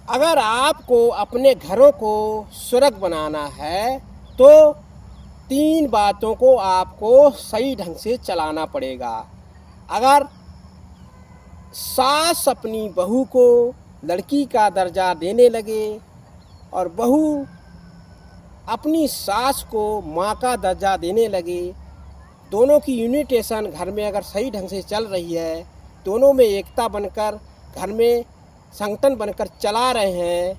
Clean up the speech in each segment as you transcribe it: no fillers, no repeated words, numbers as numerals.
अगर आपको अपने घरों को सुरग बनाना है तो 3 बातों को आपको सही ढंग से चलाना पड़ेगा। अगर सास अपनी बहू को लड़की का दर्जा देने लगे और बहू अपनी सास को माँ का दर्जा देने लगे, दोनों की यूनिटेशन घर में अगर सही ढंग से चल रही है, दोनों में एकता बनकर घर में संगठन बनकर चला रहे हैं,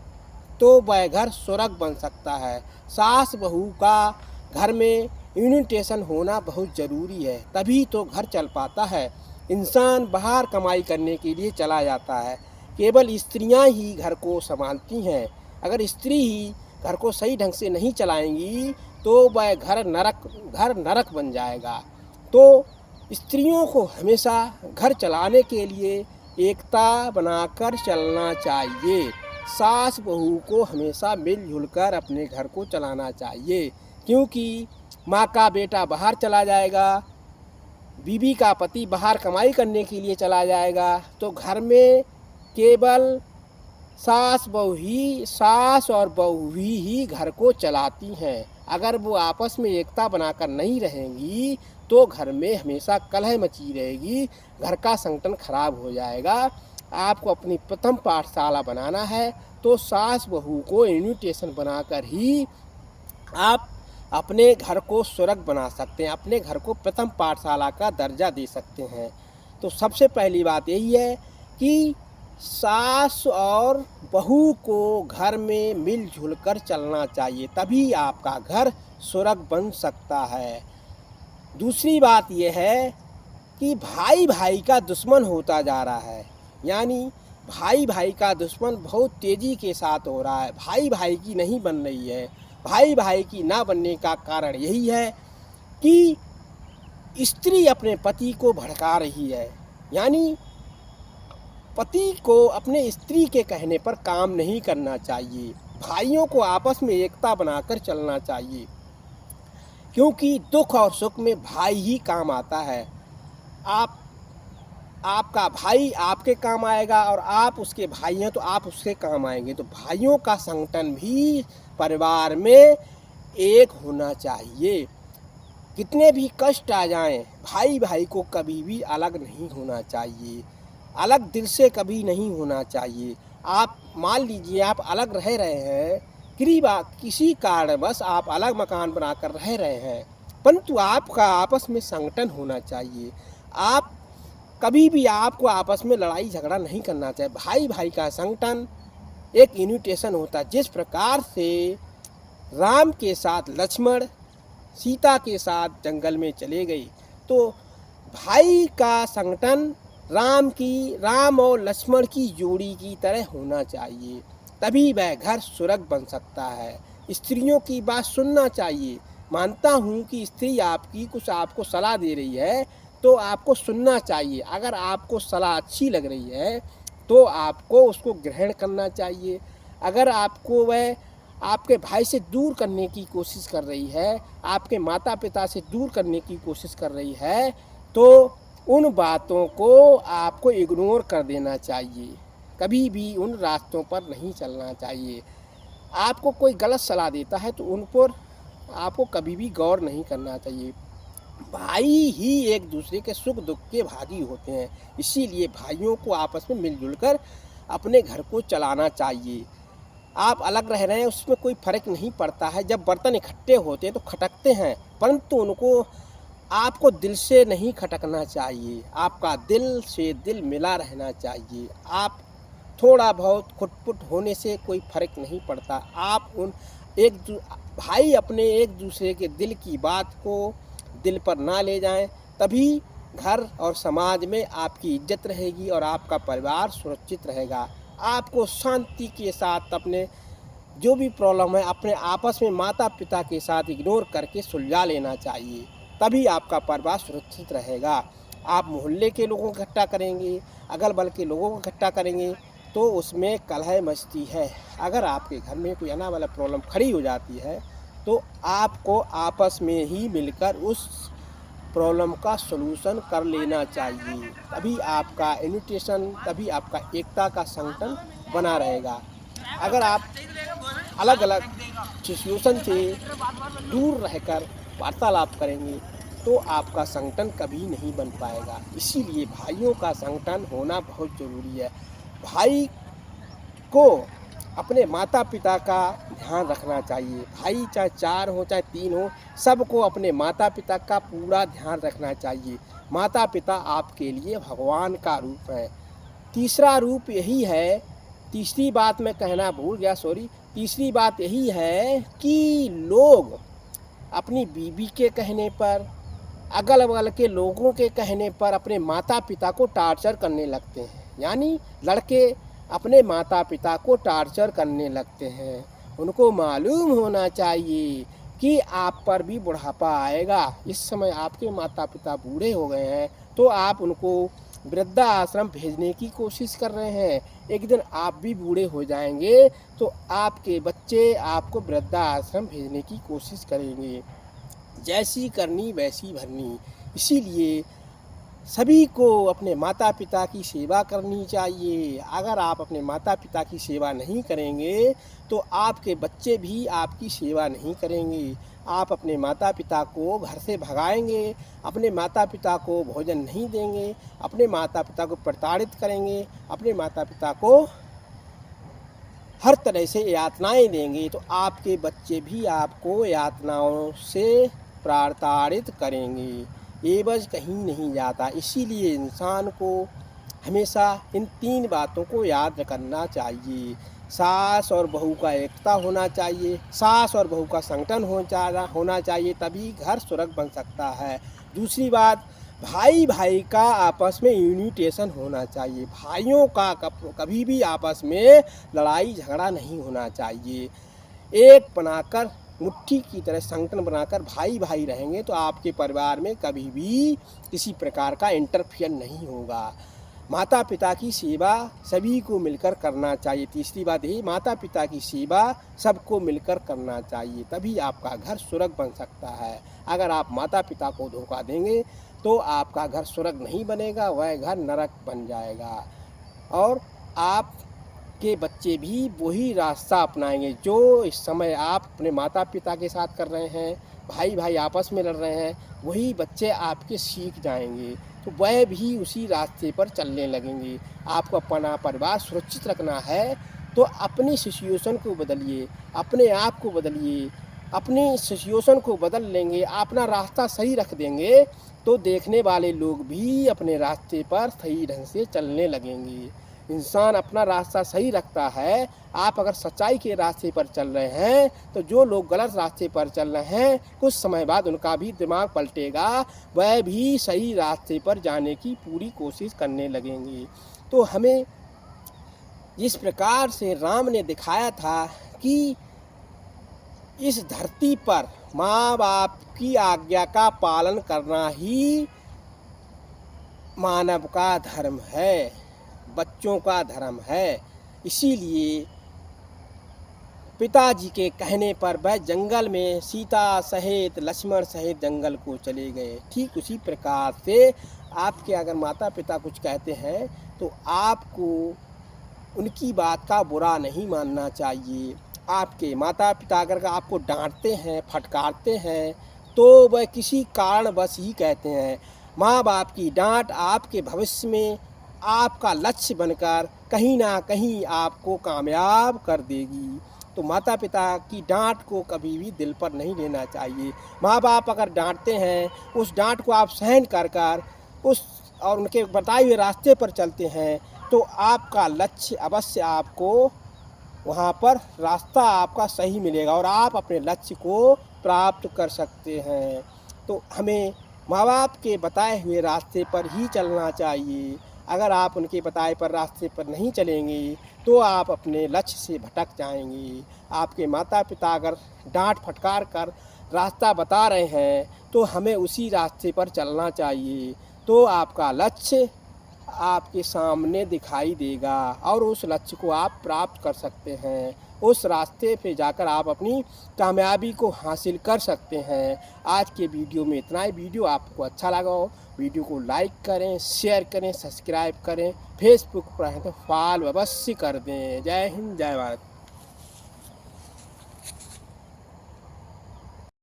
तो वह घर स्वर्ग बन सकता है। सास बहू का घर में यूनिटेशन होना बहुत ज़रूरी है, तभी तो घर चल पाता है। इंसान बाहर कमाई करने के लिए चला जाता है, केवल स्त्रियां ही घर को संभालती हैं। अगर स्त्री ही घर को सही ढंग से नहीं चलाएंगी तो वह घर नरक बन जाएगा। तो स्त्रियों को हमेशा घर चलाने के लिए एकता बनाकर चलना चाहिए। सास बहू को हमेशा मिलजुल कर अपने घर को चलाना चाहिए, क्योंकि माँ का बेटा बाहर चला जाएगा, बीवी का पति बाहर कमाई करने के लिए चला जाएगा, तो घर में केवल सास और बहू ही घर को चलाती हैं। अगर वो आपस में एकता बनाकर नहीं रहेंगी तो घर में हमेशा कलह मची रहेगी, घर का संगठन खराब हो जाएगा। आपको अपनी प्रथम पाठशाला बनाना है तो सास बहू को यूनिटेशन बनाकर ही आप अपने घर को स्वर्ग बना सकते हैं, अपने घर को प्रथम पाठशाला का दर्जा दे सकते हैं। तो सबसे पहली बात यही है कि सास और बहू को घर में मिलजुल कर चलना चाहिए, तभी आपका घर स्वर्ग बन सकता है। दूसरी बात यह है कि भाई भाई का दुश्मन होता जा रहा है, यानी भाई भाई का दुश्मन बहुत तेज़ी के साथ हो रहा है, भाई भाई की नहीं बन रही है। भाई भाई की ना बनने का कारण यही है कि स्त्री अपने पति को भड़का रही है, यानी पति को अपने स्त्री के कहने पर काम नहीं करना चाहिए। भाइयों को आपस में एकता बनाकर चलना चाहिए, क्योंकि दुख और सुख में भाई ही काम आता है। आपका भाई आपके काम आएगा और आप उसके भाई हैं तो आप उसके काम आएंगे। तो भाइयों का संगठन भी परिवार में एक होना चाहिए। कितने भी कष्ट आ जाएं, भाई भाई को कभी भी अलग नहीं होना चाहिए, अलग दिल से कभी नहीं होना चाहिए। आप मान लीजिए आप अलग रह रहे हैं, किसी कारणवश आप अलग मकान बनाकर रह रहे हैं, परंतु आपका आपस में संगठन होना चाहिए। आप कभी भी आपको आपस में लड़ाई झगड़ा नहीं करना चाहिए। भाई भाई का संगठन एक यूनिटेशन होता है। जिस प्रकार से राम के साथ लक्ष्मण सीता के साथ जंगल में चले गए, तो भाई का संगठन राम और लक्ष्मण की जोड़ी की तरह होना चाहिए, तभी वह घर स्वर्ग बन सकता है। स्त्रियों की बात सुनना चाहिए। मानता हूँ कि स्त्री आपकी कुछ आपको सलाह दे रही है तो आपको सुनना चाहिए। अगर आपको सलाह अच्छी लग रही है तो आपको उसको ग्रहण करना चाहिए। अगर आपको वह आपके भाई से दूर करने की कोशिश कर रही है, आपके माता पिता से दूर करने की कोशिश कर रही है, तो उन बातों को आपको इग्नोर कर देना चाहिए। कभी भी उन रास्तों पर नहीं चलना चाहिए। आपको कोई गलत सलाह देता है तो उन पर आपको कभी भी गौर नहीं करना चाहिए। भाई ही एक दूसरे के सुख दुख के भागी होते हैं, इसीलिए भाइयों को आपस में मिलजुल कर अपने घर को चलाना चाहिए। आप अलग रह रहे हैं उसमें कोई फ़र्क नहीं पड़ता है। जब बर्तन इकट्ठे होते हैं तो खटकते हैं, परंतु उनको आपको दिल से नहीं खटकना चाहिए। आपका दिल से दिल मिला रहना चाहिए। आप थोड़ा बहुत खुटपुट होने से कोई फ़र्क नहीं पड़ता। आप भाई अपने एक दूसरे के दिल की बात को दिल पर ना ले जाएं, तभी घर और समाज में आपकी इज्जत रहेगी और आपका परिवार सुरक्षित रहेगा। आपको शांति के साथ अपने जो भी प्रॉब्लम है अपने आपस में माता पिता के साथ इग्नोर करके सुलझा लेना चाहिए, तभी आपका परिवार सुरक्षित रहेगा। आप मोहल्ले के लोगों को इकट्ठा करेंगे, अगल बगल के लोगों को इकट्ठा करेंगे तो उसमें कलह मचती है। अगर आपके घर में कोई आना वाला प्रॉब्लम खड़ी हो जाती है तो आपको आपस में ही मिलकर उस प्रॉब्लम का सलूशन कर लेना चाहिए, तभी आपका यूनिटेशन, तभी आपका एकता का संगठन बना रहेगा। अगर आप अलग अलग सिचुएशन से दूर रहकर वार्तालाप करेंगे तो आपका संगठन कभी नहीं बन पाएगा। इसीलिए भाइयों का संगठन होना बहुत ज़रूरी है। भाई को अपने माता पिता का ध्यान रखना चाहिए। भाई चाहे 4 हो चाहे 3 हो, सबको अपने माता पिता का पूरा ध्यान रखना चाहिए। माता पिता आपके लिए भगवान का रूप है। तीसरा रूप यही है, तीसरी बात मैं कहना भूल गया, सॉरी। तीसरी बात यही है कि लोग अपनी बीवी के कहने पर, अगल बगल के लोगों के कहने पर अपने माता पिता को टार्चर करने लगते हैं। यानी लड़के अपने माता पिता को टार्चर करने लगते हैं। उनको मालूम होना चाहिए कि आप पर भी बुढ़ापा आएगा। इस समय आपके माता पिता बूढ़े हो गए हैं तो आप उनको वृद्धाश्रम भेजने की कोशिश कर रहे हैं। एक दिन आप भी बूढ़े हो जाएंगे तो आपके बच्चे आपको वृद्धाश्रम भेजने की कोशिश करेंगे। जैसी करनी वैसी भरनी। इसीलिए सभी को अपने माता पिता की सेवा करनी चाहिए। अगर आप अपने माता पिता की सेवा नहीं करेंगे तो आपके बच्चे भी आपकी सेवा नहीं करेंगे। आप अपने माता पिता को घर से भगाएंगे, अपने माता पिता को भोजन नहीं देंगे, अपने माता पिता को प्रताड़ित करेंगे, अपने माता पिता को हर तरह से यातनाएं देंगे तो आपके बच्चे भी आपको यातनाओं से प्रताड़ित करेंगे। एवज कहीं नहीं जाता। इसीलिए इंसान को हमेशा इन 3 बातों को याद करना चाहिए। सास और बहू का एकता होना चाहिए, सास और बहू का संगठन होना चाहिए, तभी घर सुरग बन सकता है। दूसरी बात, भाई भाई का आपस में यूनिटेशन होना चाहिए। भाइयों का कभी भी आपस में लड़ाई झगड़ा नहीं होना चाहिए। एक बनाकर मुट्ठी की तरह संगठन बनाकर भाई भाई रहेंगे तो आपके परिवार में कभी भी किसी प्रकार का इंटरफियर नहीं होगा। माता पिता की सेवा सभी को मिलकर करना चाहिए। तीसरी बात यही, माता पिता की सेवा सबको मिलकर करना चाहिए, तभी आपका घर स्वर्ग बन सकता है। अगर आप माता पिता को धोखा देंगे तो आपका घर स्वर्ग नहीं बनेगा, वह घर नरक बन जाएगा। और आपके बच्चे भी वही रास्ता अपनाएंगे जो इस समय आप अपने माता पिता के साथ कर रहे हैं, भाई भाई आपस में लड़ रहे हैं, वही बच्चे आपके सीख जाएंगे तो वह भी उसी रास्ते पर चलने लगेंगे। आपको अपना परिवार सुरक्षित रखना है तो अपनी सिचुएशन को बदलिए, अपने आप को बदलिए। अपनी सिचुएशन को बदल लेंगे, अपना रास्ता सही रख देंगे तो देखने वाले लोग भी अपने रास्ते पर सही ढंग से चलने लगेंगे। इंसान अपना रास्ता सही रखता है। आप अगर सच्चाई के रास्ते पर चल रहे हैं तो जो लोग गलत रास्ते पर चल रहे हैं कुछ समय बाद उनका भी दिमाग पलटेगा, वह भी सही रास्ते पर जाने की पूरी कोशिश करने लगेंगे। तो हमें इस प्रकार से राम ने दिखाया था कि इस धरती पर माँ बाप की आज्ञा का पालन करना ही मानव का धर्म है, बच्चों का धर्म है। इसीलिए पिताजी के कहने पर वह जंगल में सीता सहित लक्ष्मण सहित जंगल को चले गए। ठीक उसी प्रकार से आपके अगर माता पिता कुछ कहते हैं तो आपको उनकी बात का बुरा नहीं मानना चाहिए। आपके माता पिता अगर आपको डांटते हैं, फटकारते हैं तो वह किसी कारणवश ही कहते हैं। माँ बाप की डांट आपके भविष्य में आपका लक्ष्य बनकर कहीं ना कहीं आपको कामयाब कर देगी। तो माता पिता की डांट को कभी भी दिल पर नहीं लेना चाहिए। माँ बाप अगर डांटते हैं, उस डांट को आप सहन कर उस और उनके बताए हुए रास्ते पर चलते हैं तो आपका लक्ष्य अवश्य आपको वहाँ पर रास्ता आपका सही मिलेगा और आप अपने लक्ष्य को प्राप्त कर सकते हैं। तो हमें माँ बाप के बताए हुए रास्ते पर ही चलना चाहिए। अगर आप उनके बताए पर रास्ते पर नहीं चलेंगे तो आप अपने लक्ष्य से भटक जाएंगे। आपके माता पिता अगर डांट फटकार कर रास्ता बता रहे हैं तो हमें उसी रास्ते पर चलना चाहिए, तो आपका लक्ष्य आपके सामने दिखाई देगा और उस लक्ष्य को आप प्राप्त कर सकते हैं। उस रास्ते पे जाकर आप अपनी कामयाबी को हासिल कर सकते हैं। आज के वीडियो में इतना ही। वीडियो आपको अच्छा लगा हो वीडियो को लाइक करें, शेयर करें, सब्सक्राइब करें। फेसबुक पर हैं तो फॉलो अवश्य कर दें। जय हिंद, जय भारत।